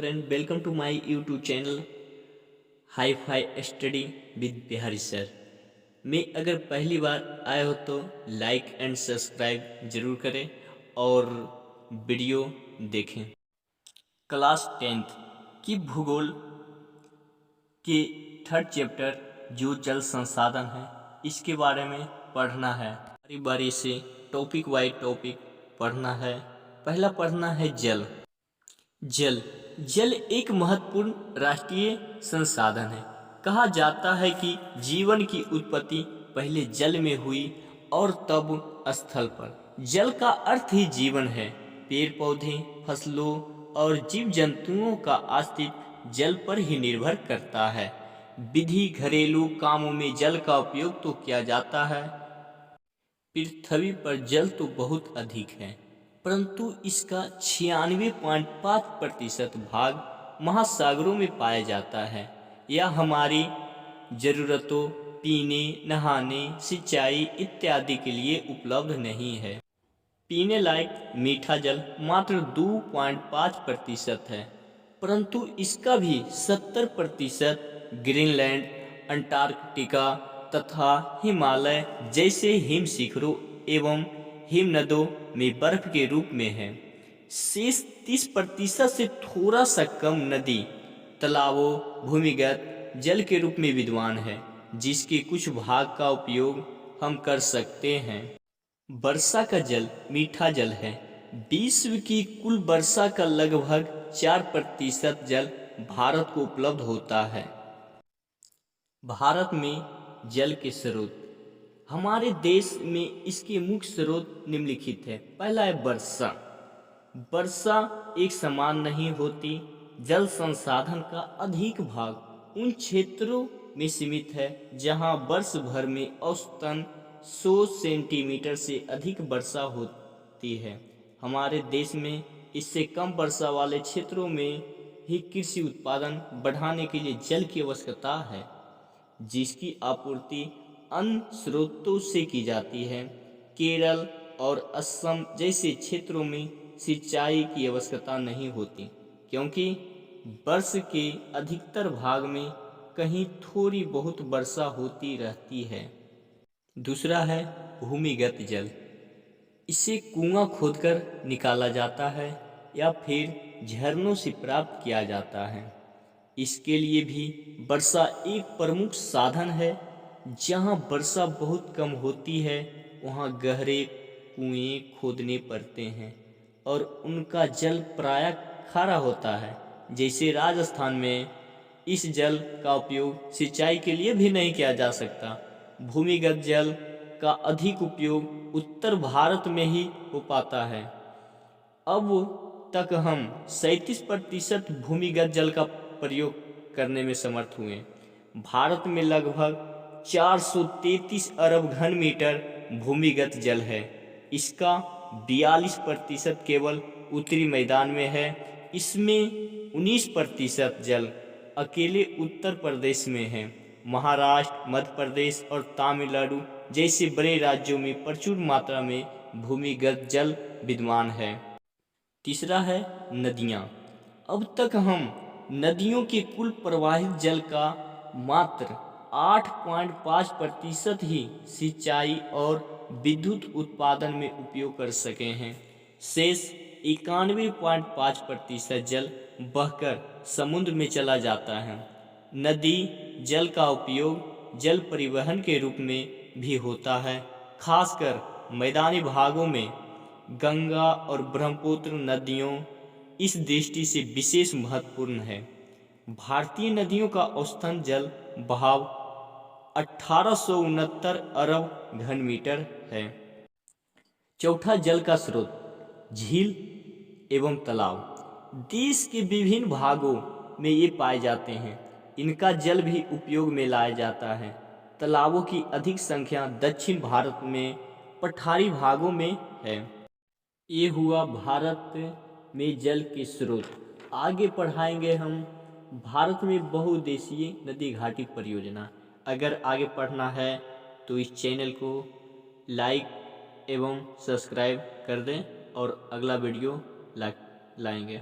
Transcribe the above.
Friend, welcome to my YouTube channel hi fi study with Bihari sir में अगर पहली बार आए हो तो लाइक एंड सब्सक्राइब जरूर करें और वीडियो देखें। क्लास 10th की भूगोल के थर्ड चैप्टर जो जल संसाधन है इसके बारे में पढ़ना है। बारी बारी से टॉपिक वाइज टॉपिक पढ़ना है। पहला पढ़ना है जल। जल एक महत्वपूर्ण राष्ट्रीय संसाधन है। कहा जाता है कि जीवन की उत्पत्ति पहले जल में हुई और तब स्थल पर। जल का अर्थ ही जीवन है। पेड़ पौधे, फसलों और जीव जंतुओं का अस्तित्व जल पर ही निर्भर करता है। विधि घरेलू कामों में जल का उपयोग तो किया जाता है। पृथ्वी पर जल तो बहुत अधिक है, परंतु इसका 96.5% भाग महासागरों में पाया जाता है। यह हमारी जरूरतों, पीने, नहाने, सिंचाई इत्यादि के लिए उपलब्ध नहीं है। पीने लायक मीठा जल मात्र 2.5% है, परंतु इसका भी 70% ग्रीनलैंड, अंटार्कटिका तथा हिमालय जैसे हिम शिखरों एवं हिमनदों में बर्फ के रूप में है। शेष 30% से थोड़ा सा कम नदी, तालाबों, भूमिगत जल के रूप में विद्यमान है, जिसके कुछ भाग का उपयोग हम कर सकते हैं। वर्षा का जल मीठा जल है। विश्व की कुल वर्षा का लगभग 4% जल भारत को उपलब्ध होता है। भारत में जल के स्रोत। हमारे देश में इसके मुख्य स्रोत निम्नलिखित है। पहला है वर्षा। वर्षा एक समान नहीं होती। जल संसाधन का अधिक भाग उन क्षेत्रों में सीमित है जहां वर्ष भर में औसतन 100 सेंटीमीटर से अधिक वर्षा होती है। हमारे देश में इससे कम वर्षा वाले क्षेत्रों में ही कृषि उत्पादन बढ़ाने के लिए जल की आवश्यकता है, जिसकी आपूर्ति अन्य स्रोतों से की जाती है। केरल और असम जैसे क्षेत्रों में सिंचाई की आवश्यकता नहीं होती, क्योंकि वर्ष के अधिकतर भाग में कहीं थोड़ी बहुत वर्षा होती रहती है। दूसरा है भूमिगत जल। इसे कुआं खोदकर निकाला जाता है या फिर झरनों से प्राप्त किया जाता है। इसके लिए भी वर्षा एक प्रमुख साधन है। जहां वर्षा बहुत कम होती है वहां गहरे कुएं खोदने पड़ते हैं और उनका जल प्रायः खारा होता है। जैसे राजस्थान में इस जल का उपयोग सिंचाई के लिए भी नहीं किया जा सकता। भूमिगत जल का अधिक उपयोग उत्तर भारत में ही हो पाता है। अब तक हम 37% भूमिगत जल का प्रयोग करने में समर्थ हुए। भारत में लगभग 433 अरब घन मीटर भूमिगत जल है। इसका 42% केवल उत्तरी मैदान में है। इसमें 19% जल अकेले उत्तर प्रदेश में है। महाराष्ट्र, मध्य प्रदेश और तमिलनाडु जैसे बड़े राज्यों में प्रचुर मात्रा में भूमिगत जल विद्यमान है। तीसरा है नदियाँ। अब तक हम नदियों के कुल प्रवाहित जल का मात्र 8.5% ही सिंचाई और विद्युत उत्पादन में उपयोग कर सके हैं। शेष 91.5% जल बहकर समुद्र में चला जाता है। नदी जल का उपयोग जल परिवहन के रूप में भी होता है। खासकर मैदानी भागों में गंगा और ब्रह्मपुत्र नदियों इस दृष्टि से विशेष महत्वपूर्ण है। भारतीय नदियों का औसतन जल बहाव 1869 अरब घन मीटर है। चौथा जल का स्रोत झील एवं तालाब। देश के विभिन्न भागों में ये पाए जाते हैं। इनका जल भी उपयोग में लाया जाता है। तालाबों की अधिक संख्या दक्षिण भारत में पठारी भागों में है। ये हुआ भारत में जल के स्रोत। आगे पढ़ाएंगे हम भारत में बहुउद्देशीय नदी घाटी परियोजना। अगर आगे पढ़ना है तो इस चैनल को लाइक एवं सब्सक्राइब कर दें और अगला वीडियो लाएंगे।